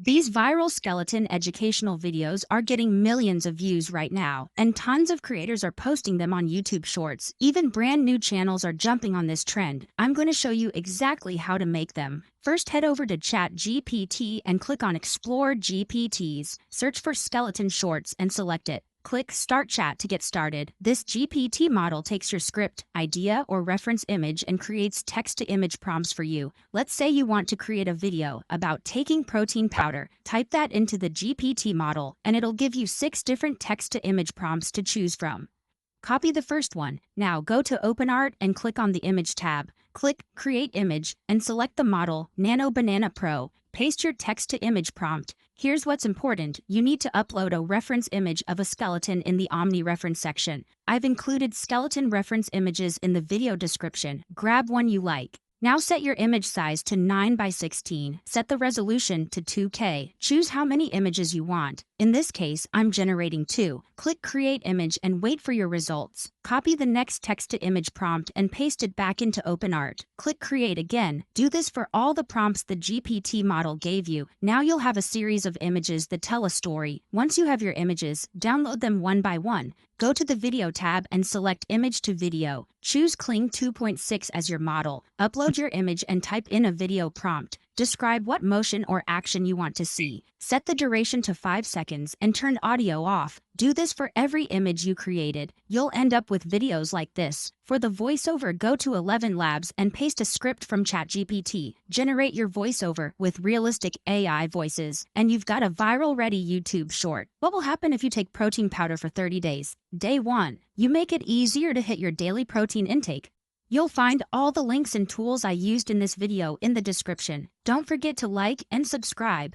These viral skeleton educational videos are getting millions of views right now, and tons of creators are posting them on YouTube Shorts. Even brand new channels are jumping on this trend. I'm going to show you exactly how to make them. First, head over to ChatGPT and click on Explore GPTs. Search for skeleton shorts and select it. Click Start Chat to get started. This GPT model takes your script, idea, or reference image and creates text-to-image prompts for you. Let's say you want to create a video about taking protein powder. Type that into the GPT model, and it'll give you 6 different text-to-image prompts to choose from. Copy the first one. Now go to OpenArt and click on the Image tab. Click Create Image and select the model, Nano Banana Pro. Paste your text-to-image prompt. Here's what's important. You need to upload a reference image of a skeleton in the Omni reference section. I've included skeleton reference images in the video description. Grab one you like. Now set your image size to 9 by 16. Set the resolution to 2K. Choose how many images you want. In this case, I'm generating 2. Click Create Image and wait for your results. Copy the next text-to-image prompt and paste it back into OpenArt. Click Create again. Do this for all the prompts the GPT model gave you. Now you'll have a series of images that tell a story. Once you have your images, download them one by one. Go to the Video tab and select Image to Video. Choose Kling 2.6 as your model. Upload your image and type in a video prompt. Describe what motion or action you want to see. Set the duration to 5 seconds and turn audio off. Do this for every image you created. You'll end up with videos like this. For the voiceover, go to 11 Labs and paste a script from ChatGPT. Generate your voiceover with realistic AI voices, and you've got a viral-ready YouTube short. What will happen if you take protein powder for 30 days? Day 1. You make it easier to hit your daily protein intake. You'll find all the links and tools I used in this video in the description. Don't forget to like and subscribe.